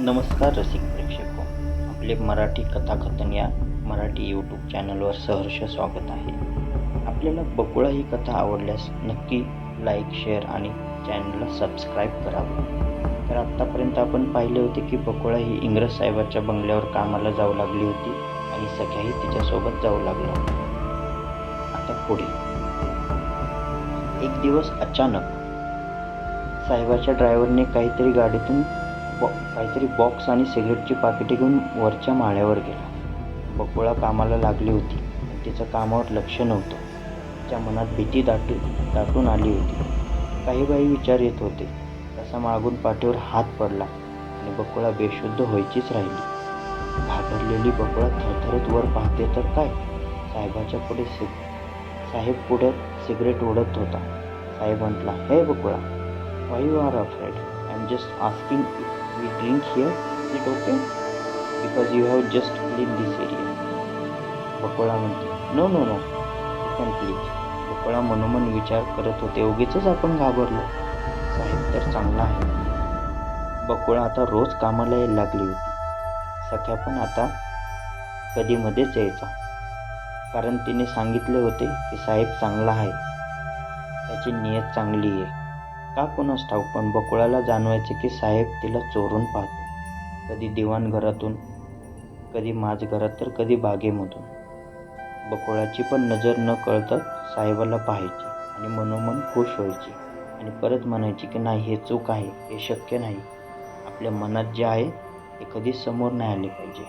नमस्कार रसिक प्रेक्षक, आपले मराठी कथाकथन या मराठी यूट्यूब चॅनलवर सहर्ष स्वागत आहे. आपल्याला बकुळा ही कथा आवडल्यास नक्की लाईक, शेअर आणि चॅनलला सबस्क्राईब करावे. तर आत्तापर्यंत आपण पाहिले होते की बकुळा ही इंग्रज साहेबाच्या बंगल्यावर कामाला जाऊ लागली होती आणि सख्याही तिच्यासोबत जाऊ लागला होता. आता पुढे एक दिवस अचानक साहेबाच्या ड्रायव्हरने काहीतरी बॉक्स आणि सिगारेटची पाकिटे घेऊन वरच्या माळ्यावर गेला. बकुळा कामाला लागली होती पण तिचं कामावर लक्ष नव्हतं. तिच्या मनात भीती दाटून आली होती. काही विचार येत होते. तसा मागून पाठीवर हात पडला आणि बकुळा बेशुद्ध व्हायचीच राहिली. घाबरलेली बकुळा थरथरत वर पाहते तर काय, साहेब पुढे सिगरेट ओढत होता. साहेब म्हटला, "हे Bakula, why you are afraid? I'm just asking if we drink here. Is it okay? Because you have just cleaned this area." Bakula म्हणते, "no no no, you can please." Bakula मनोमन विचार करत होते, उगीचच आपण घाबरलो. साहेब तर चांगला आहे. बकुळा आता रोज कामाला यायला लागली होती. सख्या पण आता कधी मध्येच यायचा. कारण तिने सांगितले होते की साहेब चांगला आहे, त्याची नियत चांगली आहे. का कोणास ठाऊक, पण बकुळाला जाणवायचे की साहेब तिला चोरून पाहतो. कधी दिवाणघरातून, कधी माझघरात, तर कधी बागेमधून. बकुळाची पण नजर न कळतं साहेबाला पाहायची आणि मनोमन खुश व्हायची आणि परत म्हणायची की नाही, हे चूक आहे, हे शक्य नाही. आपल्या मनात जे आहे ते कधीच समोर नाही आले पाहिजे.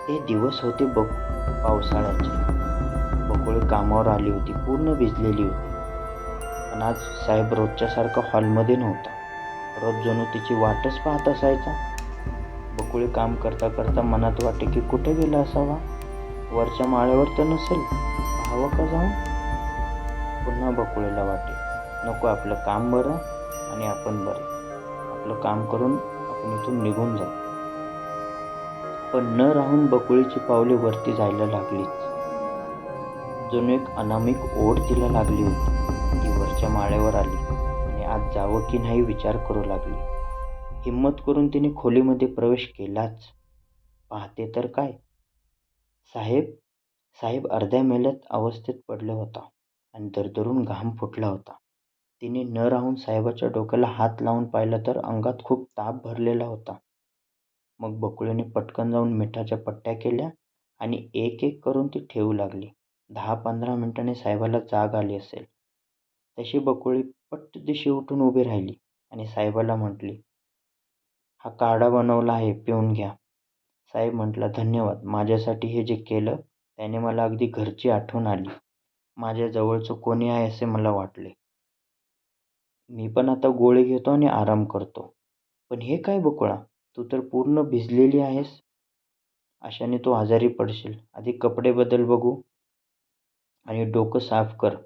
ते दिवस होते पावसाळ्याचे. बकुळी कामावर आली होती, पूर्ण भिजलेली होती. पण आज साहेब रोजच्यासारखा हॉलमध्ये नव्हता. रोज जणू तिची वाटच पाहत असायचा. बकुळी काम करता करता मनात वाटे की कुठे गेला असावा, वरच्या माळ्यावर तर नसेल, पाहावं का जाऊन. पुन्हा बकुळीला वाटे, नको, आपलं काम बरं आणि आपण बरे. आपलं काम करून आपण इथून निघून जाऊ. पण न राहून बकुळीची पावले वरती जायला लागलीच. जणू एक अनामिक ओढ तिला लागली होती. ती वरच्या माळ्यावर आली आणि आज जावं की नाही विचार करू लागली. हिम्मत करून तिने खोलीमध्ये प्रवेश केलाच. पाहते तर काय, साहेब अर्ध्या मेल्यात अवस्थेत पडला होता आणि दरदरून घाम फुटला होता. तिने न राहून साहेबाच्या डोक्याला हात लावून पाहिलं तर अंगात खूप ताप भरलेला होता. मग बकुळीने पटकन जाऊन मिठाच्या पट्ट्या केल्या आणि एक एक करून ती ठेवू लागली. 10-15 मिनिटांनी साहेबाला जाग आली असेल तशी बकुळी पट्ट दिशी उठून उभी राहिली आणि साहेबाला म्हटली, "हा काढा बनवला आहे, पिऊन घ्या." साहेब म्हटला, "धन्यवाद. माझ्यासाठी हे जे केलं त्याने मला अगदी घरची आठवण आली. माझ्या जवळचं कोणी आहे असे मला वाटले. मी पण आता गोळी घेतो आणि आराम करतो." "पण हे काय बकुळा, तू तर पूर्ण भिजलेली आहेस. अशाने तू आजारी पडशील. आधी कपडे बदल बघू आणि डोकं साफ कर.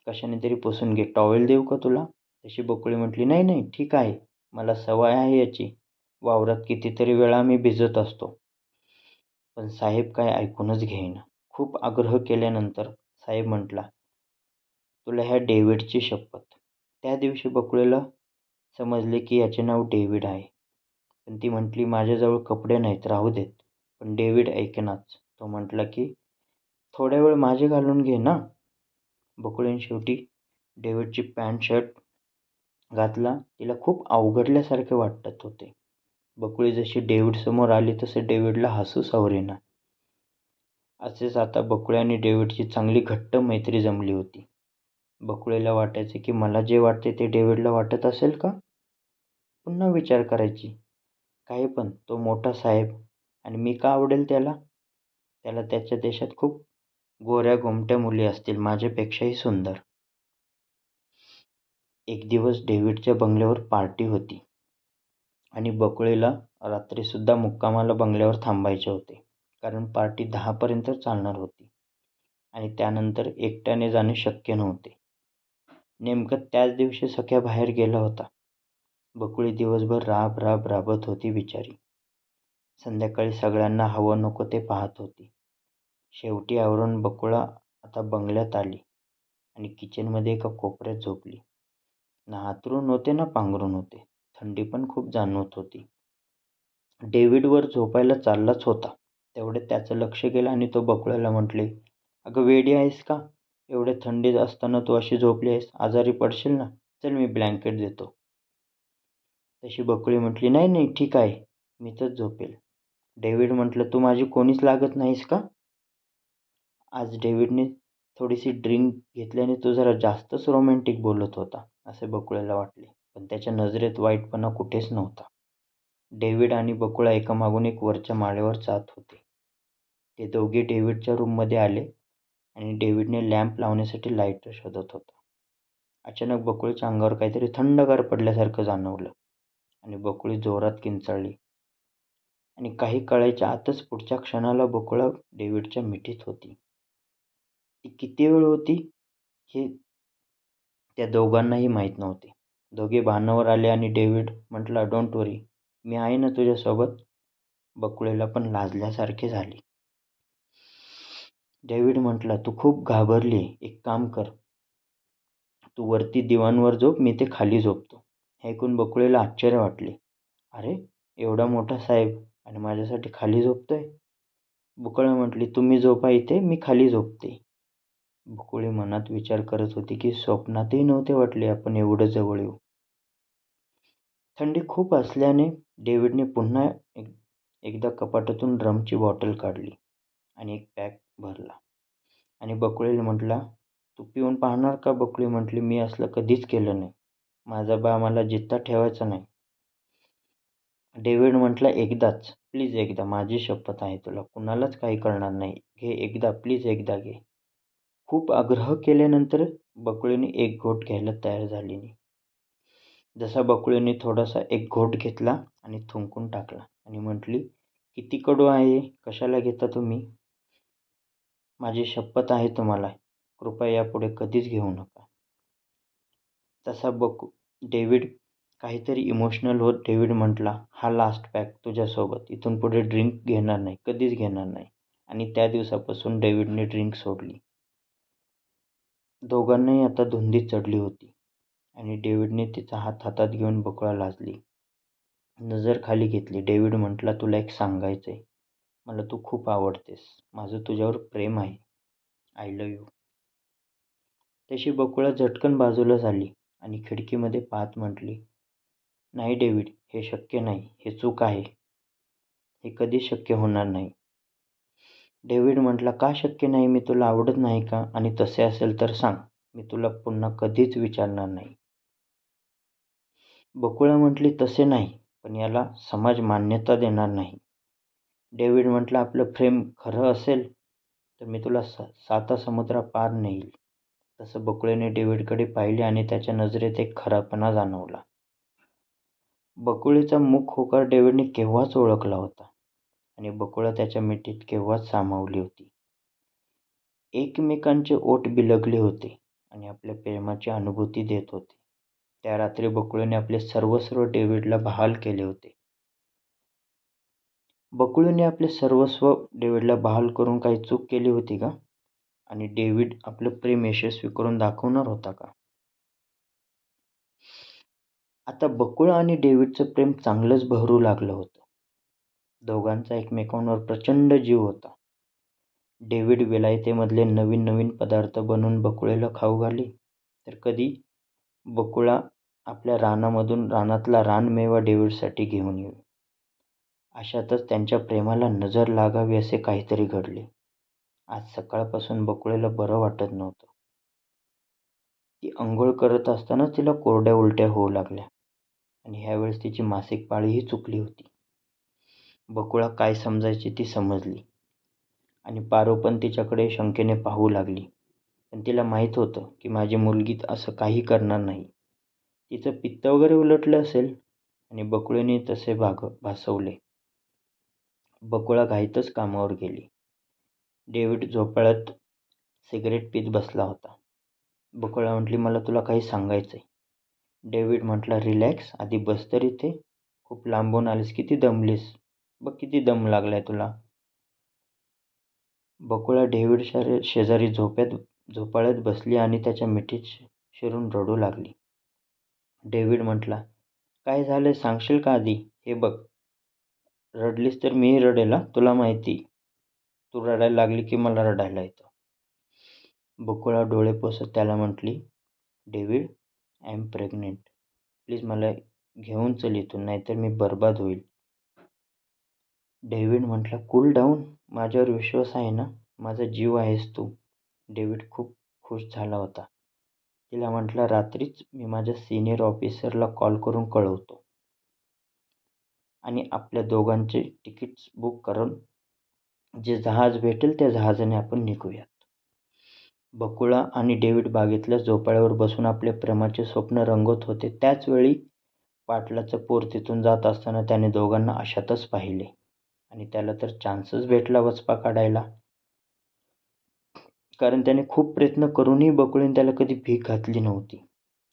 कशाने तरी पुसून घे. टॉवेल देऊ का तुला?" तशी बकुळी म्हटली, "नाही नाही, ठीक आहे. मला सवय आहे याची. वावरात कितीतरी वेळा मी भिजत असतो." पण साहेब काय ऐकूनच घेईना. खूप आग्रह केल्यानंतर साहेब म्हटला, "तुला ह्या डेव्हिडची शपथ." त्या दिवशी बकुळीला समजले की याचे नाव डेव्हिड आहे. पण ती म्हटली, "माझ्याजवळ कपडे नाहीत, राहू देत." पण डेव्हिड ऐकेनाच. तो म्हटला की, "थोड्या वेळ माझे घालून घे ना." बकुळीने शेवटी डेव्हिडची पॅन्ट शर्ट घातला. तिला खूप अवघडल्यासारखे वाटत होते. बकुळी जशी डेव्हिडसमोर आली तसे डेव्हिडला हसू सावरेना. असेच आता बकुळी आणि डेव्हिडची चांगली घट्ट मैत्री जमली होती. बकुळीला वाटायचे की मला जे वाटते ते डेव्हिडला वाटत असेल का? पुन्हा विचार करायची, काही पण तो मोठा साहेब आणि मी का आवडेल त्याला? त्याला त्याच्या देशात खूप गोऱ्या गोमट्या मुली असतील, माझ्यापेक्षाही सुंदर. एक दिवस डेव्हिडच्या बंगल्यावर पार्टी होती आणि बकुळीला रात्रीसुद्धा मुक्कामाला बंगल्यावर थांबायचे होते. कारण पार्टी 10 पर्यंत चालणार होती आणि त्यानंतर एकट्याने जाणे शक्य नव्हते. नेमकं त्याच दिवशी सख्या बाहेर गेला होता. बकुळी दिवसभर राबत होती बिचारी. संध्याकाळी सगळ्यांना हवं नको ते पाहत होती. शेवटी आवरून बकुळा आता बंगल्यात आली आणि किचनमध्ये एका कोपऱ्यात झोपली. ना हातरून होते ना पांघरून होते. थंडी पण खूप जाणवत होती. डेव्हिड वर झोपायला चाललाच होता. तेवढ्यात त्याचं लक्ष गेलं आणि तो बकुळ्याला म्हटले, "अगं वेडी आहेस का? एवढ्या थंडीत असताना तू अशी झोपली आहेस. आजारी पडशील ना. चल मी ब्लँकेट देतो." तशी बकुळी म्हटली, "नाही नाही ठीक आहे. मी तर झोपेल." डेव्हिड म्हटलं, "तू माझी कोणीच लागत नाहीस का?" आज डेव्हिडने थोडीशी ड्रिंक घेतल्याने तो जरा जास्तच रोमॅन्टिक बोलत होता, असे बकुळ्याला वाटले. पण त्याच्या नजरेत वाईटपणा कुठेच नव्हता. डेव्हिड आणि बकुळा एकामागून एक वरच्या माळ्यावर जात होते. ते दोघे डेव्हिडच्या रूममध्ये आले आणि डेव्हिडने लॅम्प लावण्यासाठी लाईटर शोधत होता. अचानक बकुळीच्या अंगावर काहीतरी थंडगार पडल्यासारखं जाणवलं आणि बकुळी जोरात किंचाळली आणि काही कळायच्या आतच पुढच्या क्षणाला बकुळा डेव्हिडच्या मिठीत होती. ती किती वेळ होती हे त्या दोघांनाही माहीत नव्हते. दोघे भानावर आले आणि डेव्हिड म्हटला, "डोंट वरी, मी आहे ना तुझ्यासोबत." बकुळीला पण लाजल्यासारखे झाले. डेव्हिड म्हटला, "तू खूप घाबरली. एक काम कर, तू वरती दिवाणवर झोप, मी ते खाली झोपतो." हे ऐकून बकुळीला आश्चर्य वाटले. "अरे, एवढा मोठा साहेब आणि माझ्यासाठी खाली झोपतोय?" बकुळा म्हटली, "तुम्ही झोपा इथे, मी खाली झोपते." बकुळी मनात विचार करत होती की स्वप्नातही नव्हते वाटले आपण एवढं जवळ येऊ. थंडी खूप असल्याने डेव्हिडने पुन्हा एकदा कपाटातून रमची बॉटल काढली आणि एक पॅक भरला आणि बकुळीला म्हटला, "तू पिऊन पाहणार का?" बकुळी म्हटली, "मी असलं कधीच केलं नाही. माझा बा मला जिद्द ठेवायचा नाही." डेव्हिड म्हटला, "एकदाच, प्लीज एकदा. माझी शपथ आहे तुला. कुणालाच काही करणार नाही. घे एकदा, प्लीज एकदा घे." खूप आग्रह केल्यानंतर बकुळीने एक घोट घ्यायला तयार झाली नाही. जसा बकुळीने थोडासा एक घोट घेतला आणि थुंकून टाकला आणि म्हटली, "किती कडू आहे. कशाला घेता तुम्ही? माझी शपथ आहे तुम्हाला. कृपया यापुढे कधीच घेऊ नका." तसा डेव्हिड काहीतरी इमोशनल होत डेव्हिड म्हटला, "हा लास्ट पॅक तुझ्यासोबत. इथून पुढे ड्रिंक घेणार नाही, कधीच घेणार नाही." आणि त्या दिवसापासून डेव्हिडने ड्रिंक सोडली. दोघांनाही आता धुंदी चढली होती आणि डेव्हिडने तिचा हात हातात घेऊन बकुळा लाजली. नजर खाली घेतली. डेव्हिड म्हटला, "तुला एक सांगायचंय. मला तू खूप आवडतेस. माझं तुझ्यावर प्रेम आहे. I love you." तशी बकुळा झटकन बाजूला झाली आणि खिडकीमध्ये पाहत म्हटली, "नाही डेव्हिड, हे शक्य नाही. हे चूक आहे. हे कधीच शक्य होणार नाही." डेव्हिड म्हटला, "का शक्य नाही? मी तुला आवडत नाही का? आणि तसे असेल तर सांग. मी तुला पुन्हा कधीच विचारणार नाही." बकुळा म्हटली, "तसे नाही, पण याला समाज मान्यता देणार नाही." डेव्हिड म्हटला, "आपलं प्रेम खरं असेल तर मी तुला सातासमुद्रापार नेईल." तसं बकुळीने डेव्हिडकडे पाहिले आणि त्याच्या नजरेत एक खरापणा जाणवला. बकुळीचा मुख होकार डेव्हिडने केव्हाच ओळखला होता आणि बकुळा त्याच्या मिठीत केव्हाच सामावली होती. एकमेकांचे ओठ बिलगले होते आणि आपल्या प्रेमाची अनुभूती देत होते. त्या रात्री बकुळीने आपले सर्वस्व डेव्हिडला बहाल केले होते. बकुळीने आपले सर्वस्व डेव्हिडला बहाल करून काही चूक केली होती का? आणि डेव्हिड आपलं प्रेम यशस्वी करून दाखवणार होता का? आता बकुळा आणि डेव्हिडचं प्रेम चांगलंच बहरू लागलं होतं. दोघांचा एकमेकांवर प्रचंड जीव होता. डेव्हिड विलायतेमधले नवीन नवीन पदार्थ बनवून बकुळीला खाऊ घाली, तर कधी बकुळा आपल्या रानामधून रानातला रानमेवा डेव्हिडसाठी घेऊन येई. अशातच त्यांच्या प्रेमाला नजर लागावी असे काहीतरी घडले. आज सकाळपासून बकुळीला बरं वाटत नव्हतं. ती अंघोळ करत असतानाच तिला कोरड्या उलट्या होऊ लागल्या आणि ह्यावेळेस तिची मासिक पाळीही चुकली होती. बकुळा काय समजायची ती समजली आणि पारो पण तिच्याकडे शंकेने पाहू लागली. पण तिला माहीत होतं की माझी मुलगी असं काही करणार नाही. तिचं पित्त वगैरे उलटलं असेल आणि बकुळीने तसे भासवले. बकुळा घाईतच कामावर गेली. डेव्हिड झोपाळ्यात सिगारेट पीत बसला होता. बकुळा म्हटली, "मला तुला काही सांगायचंय." डेव्हिड म्हटला, "रिलॅक्स, आधी बस तर इथे. खूप लांबून आलीस, किती दमलीस. बघ किती दम लागलाय तुला." बकुळा डेव्हिडच्या शेजारी झोपाळ्यात बसली आणि त्याच्या मिठीत शिरून रडू लागली. डेव्हिड म्हटला, काय झालंय सांगशील का आधी? हे बघ, रडलीस तर मीही रडेल हां, तुला माहिती. तू रडायला लागली की मला रडायला येतं. बकुळा डोळे पुसत त्याला म्हटली, David, I am pregnant. Please मला घेऊन चल इथून, नाहीतर मी बरबाद होईल. डेव्हिड म्हटला, कूल डाऊन. माझ्यावर विश्वास आहे ना? माझा जीव आहेस तू. डेव्हिड खूप खुश झाला होता. तिला म्हटला, रात्रीच मी माझ्या सिनियर ऑफिसरला कॉल करून कळवतो आणि आपल्या दोघांचे तिकीट्स बुक करून जे जहाज भेटेल त्या जहाजाने आपण निघूयात. बकुळा आणि डेव्हिड बागेतल्या झोपाळ्यावर बसून आपल्या प्रेमाचे स्वप्न रंगवत होते. त्याच वेळी पाटलाचं पोर तिथून जात असताना त्याने दोघांना अशातच पाहिले आणि त्याला तर चान्सच भेटला वचपा काढायला. कारण त्याने खूप प्रयत्न करूनही बकुळीने त्याला कधी भीक घातली नव्हती.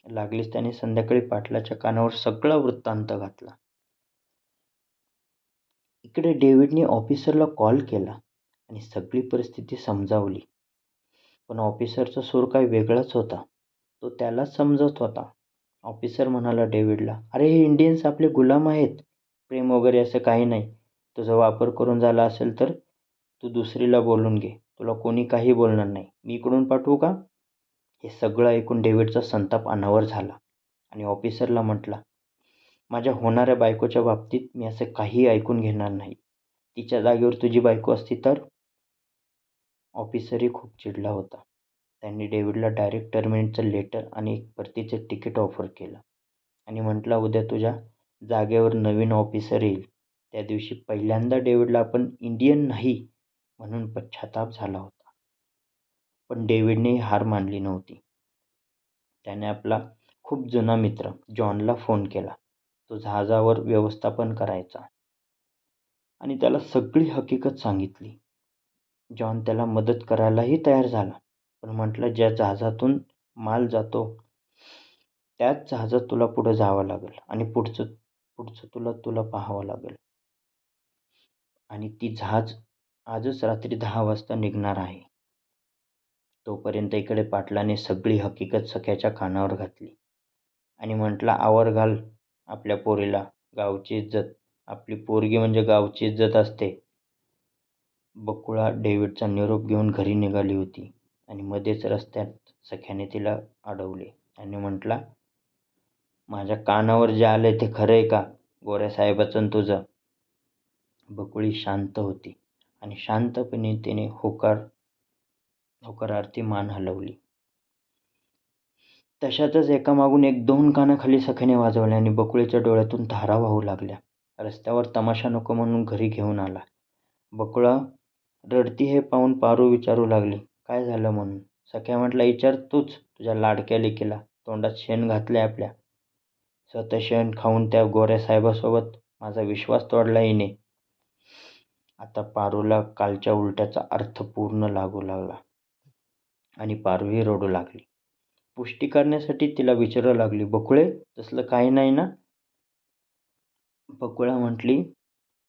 लागलीच त्याने संध्याकाळी पाटलाच्या कानावर सगळा वृत्तांत घातला. इकडे डेव्हिडने ऑफिसरला कॉल केला आणि सगळी परिस्थिती समजावली. पण ऑफिसरचा सूर काही वेगळाच होता. तो त्यालाच समजत होता. ऑफिसर म्हणाला डेव्हिडला, अरे हे इंडियन्स आपले गुलाम आहेत. प्रेम वगैरे असं काही नाही. तुझा वापर करून झाला असेल तर तू दुसरीला बोलून घे. तुला कोणी काही बोलणार नाही. मी इकडून पाठवू का? हे सगळं ऐकून डेव्हिडचा संताप अनावर झाला आणि ऑफिसरला म्हटला, माझ्या होणाऱ्या बायकोच्या बाबतीत मी असं काहीही ऐकून घेणार नाही. तिच्या जागेवर तुझी बायको असती तर? ऑफिसरही खूप चिडला होता. त्यांनी डेव्हिडला डायरेक्ट टर्मिनेटचं लेटर आणि एक परतीचं तिकीट ऑफर केलं आणि म्हटलं, उद्या तुझ्या जागेवर नवीन ऑफिसर येईल. त्या दिवशी पहिल्यांदा डेव्हिडला आपण इंडियन नाही म्हणून पश्चाताप झाला होता. पण डेव्हिडने हार मानली नव्हती. त्याने आपला खूप जुना मित्र जॉनला फोन केला. तो जहाजावर व्यवस्थापन करायचा आणि त्याला सगळी हकीकत सांगितली. जॉन त्याला मदत करायलाही तयार झाला, पण म्हटलं, ज्या जहाजातून माल जातो त्याच जहाजात तुला पुढं जावं लागेल आणि पुढचं पुढचं तुला तुला पाहावं लागेल आणि ती जहाज आजच रात्री 10 वाजता निघणार आहे. तोपर्यंत इकडे पाटलाने सगळी हकीकत सख्याच्या कानावर घातली आणि म्हटला, आवर घाल आपल्या पोरीला. गावची इज्जत, आपली पोरगी म्हणजे गावची इज्जत असते. बकुळा डेव्हिडचा निरोप घेऊन घरी निघाली होती आणि मध्येच रस्त्यात सख्याने तिला अडवले आणि म्हटला, माझ्या कानावर जे आलंय ते खरं आहे का? गोऱ्या साहेबाचं आणि तुझं? बकुळी शांत होती आणि शांतपणे तिने होकारार्थी मान हलवली. तशातच एकामागून एक 2 कानाखाली सख्याने वाजवले आणि बकुळीच्या डोळ्यातून धारा वाहू लागल्या. रस्त्यावर तमाशा नको म्हणून घरी घेऊन आला. बकुळा रडती हे पाहून पारू विचारू लागली, काय झालं म्हणून? सख्या म्हटला, विचार तूच तुझ्या लाडक्या लेकीला. तोंडात शेण घातलंय आपल्या. स्वतः शेण खाऊन त्या गोऱ्या साहेबासोबत माझा विश्वास तोडला हिने. आता पारूला कालच्या उलट्याचा अर्थ पूर्ण लागू लागला आणि पारूही रडू लागली. पुष्टी करण्यासाठी तिला विचारू लागली, बकुळे तसलं काही नाही ना? बकुळा म्हटली,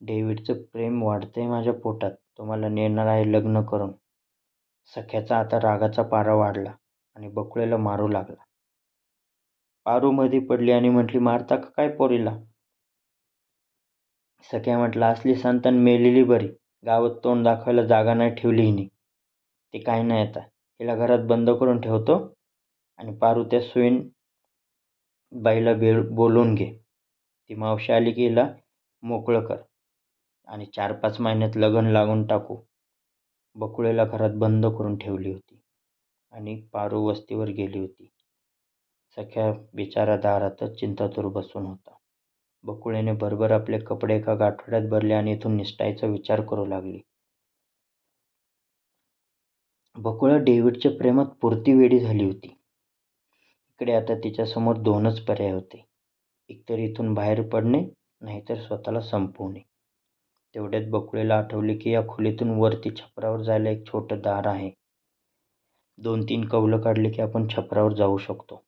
डेव्हिडचं प्रेम वाढतंय माझ्या पोटात. तो मला नेणार आहे लग्न करून. सख्याचा आता रागाचा पारा वाढला आणि बकुळेला मारू लागला. पारू मध्ये पडली आणि म्हटली, मारता का काय पोरीला? सख्या म्हटला, असली संतान मेलेली बरी. गावात तोंड दाखवायला जागा नाही ठेवली हिने. ते काही नाही आता. हिला घरात बंद करून ठेवतो आणि पारू त्या सुईण बाईला बोलवून घे. ती मावशी आली की हिला मोकळं कर आणि 4-5 महिन्यात लग्न लागून टाकू. बकुळेला घरात बंद करून ठेवली होती आणि पारू वस्तीवर गेली होती. सख्या बिचारा दारातच चिंतातूर बसून होता. बकुळेने भरभर आपले कपडे एका गाठोड्यात भरले आणि इथून निसटायचा विचार करू लागली. बकुळा डेव्हिडच्या प्रेमात पुरती वेडी झाली होती. इकडे आता तिच्यासमोर 2च पर्याय होते. एकतर इथून बाहेर पडणे, नाहीतर स्वतःला संपवणे. तेवढ्यात बकुळेला आठवले की या खोलीतून वरती छपरावर जायला एक छोटं दार आहे. 2-3 कौलं काढली की आपण छपरावर जाऊ शकतो.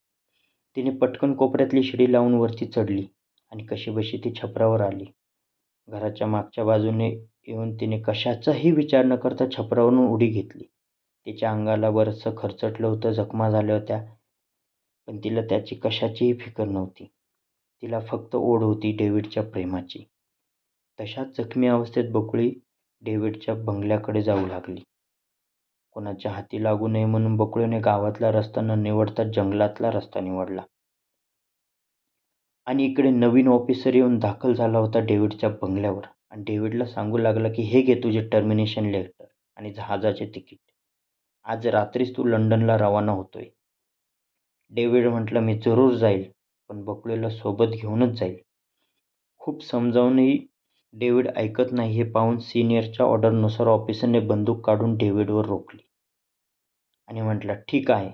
तिने पटकन कोपऱ्यातली शिडी लावून वरती चढली आणि कशीबशी ती छपरावर आली. घराच्या मागच्या बाजूने येऊन तिने कशाचाही विचार न करता छपरावरून उडी घेतली. तिच्या अंगाला बरचसं खरचटलं होतं, जखमा झाल्या होत्या, पण तिला त्याची कशाचीही फिकर नव्हती. तिला फक्त ओढ होती डेव्हिडच्या प्रेमाची. तशाच जखमी अवस्थेत बकुळी डेव्हिडच्या बंगल्याकडे जाऊ लागली. कोणाच्या हाती लागू नये म्हणून बकुळीने गावातला रस्ता न निवडता जंगलातला रस्ता निवडला. आणि इकडे नवीन ऑफिसर येऊन दाखल झाला होता डेव्हिडच्या बंगल्यावर आणि डेव्हिडला सांगू लागला की हे घे तुझे टर्मिनेशन लेटर आणि जहाजाचे तिकीट. आज रात्रीच तू लंडनला रवाना होतोय. डेव्हिड म्हटलं मी जरूर जाईल, पण बकुळीला सोबत घेऊनच जाईल. खूप समजावूनही डेव्हिड ऐकत नाही हे पाहून सिनियरच्या ऑर्डरनुसार ऑफिसरने बंदूक काढून डेव्हिडवर रोखली आणि म्हटलं ठीक आहे,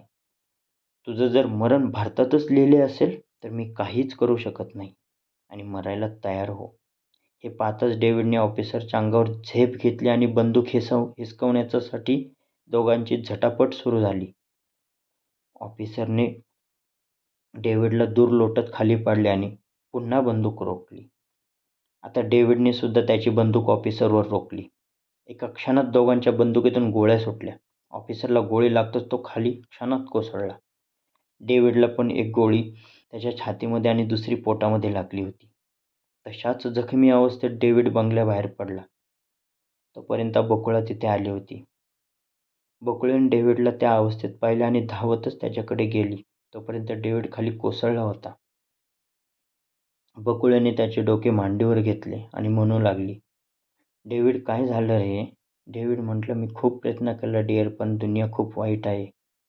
तुझं जर मरण भारतातच लिहिले असेल तर मी काहीच करू शकत नाही आणि मरायला तयार हो. हे पाहताच डेव्हिडने ऑफिसरच्या अंगावर झेप घेतली आणि बंदूक हिसकवण्यासाठी दोघांची झटापट सुरू झाली. ऑफिसरने डेव्हिडला दूर लोटत खाली पाडले आणि पुन्हा बंदूक रोखली. आता डेव्हिडने सुद्धा त्याची बंदूक ऑफिसरवर रोखली. एका क्षणात दोघांच्या बंदुकीतून गोळ्या सुटल्या. ऑफिसरला गोळी लागताच तो खाली क्षणात कोसळला. डेव्हिडला पण एक गोळी त्याच्या छातीमध्ये आणि दुसरी पोटामध्ये लागली होती. तशाच जखमी अवस्थेत डेव्हिड बंगल्याबाहेर पडला. तोपर्यंत बकुळा तिथे आली होती. बकुळीने डेव्हिडला त्या अवस्थेत पाहिले आणि धावतच त्याच्याकडे गेली. तोपर्यंत डेव्हिड खाली कोसळला होता. बकुळीने त्याचे डोके मांडीवर घेतले आणि म्हणू लागली, डेव्हिड काय झालं रे? डेव्हिड म्हटलं मी खूप प्रयत्न केला डिअर, पण दुनिया खूप वाईट आहे.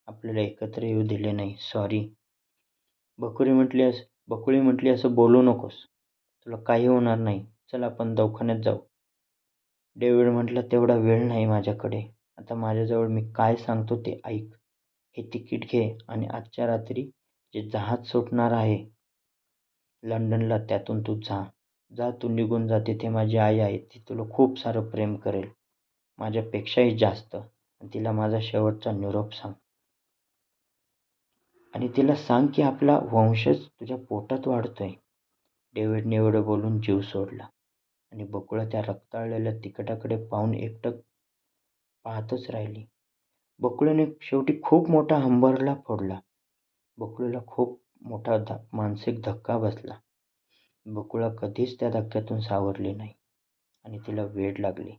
आपल्याला एकत्र येऊ दिले नाही. सॉरी. बकुळी म्हटली असं बोलू नकोस. तुला काही होणार नाही. चल आपण दवाखान्यात जाऊ. डेव्हिड म्हटलं तेवढा वेळ नाही माझ्याकडे. आता माझ्याजवळ मी काय सांगतो ते ऐक. हे तिकीट घे आणि आजच्या रात्री जे जहाज सुटणार आहे लंडनला त्यातून तू जा. जा तू निघून जा. तिथे माझी आई आहे. ती तुला खूप सारं प्रेम करेल. माझ्यापेक्षाही जास्त. आणि तिला माझा शेवटचा निरोप सांग. आणि तिला सांग की आपला वंशज तुझ्या पोटात वाढतोय. डेव्हिडने एवढं बोलून जीव सोडला आणि बकुळा त्या रक्ताळलेल्या तिकिटाकडे पाहून एकटक पाहतच राहिली. बकुळीने शेवटी खूप मोठा हंबरला फोडला. बकुळीला खूप मोठा मानसिक धक्का बसला. बकुळा कधीच त्या धक्क्यातून सावरली नाही आणि तिला वेड लागली.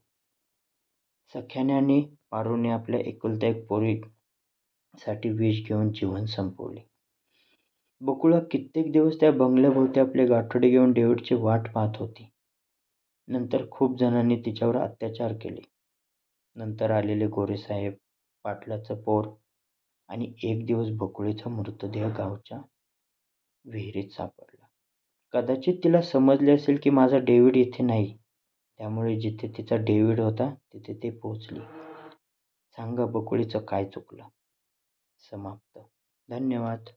सख्याने आणि पारूने आपल्या एकुलत्या एक पोरीसाठी विष घेऊन जीवन संपवले. बकुळा कित्येक दिवस त्या बंगल्याभोवती आपले गाठोडे घेऊन डेव्हिडची वाट पाहत होती. नंतर खूप जणांनी तिच्यावर अत्याचार केले. नंतर आलेले गोरेसाहेब, पाटलाचं पोर आणि एक दिवस बकुळीचा मृतदेह गावच्या विहिरीत सापडला. कदाचित तिला समजले असेल की माझा डेव्हिड इथे नाही. त्यामुळे जिथे तिचा डेव्हिड होता तिथे ती पोहोचली. सांगा बकुळीचं काय चुकलं? समाप्त. धन्यवाद.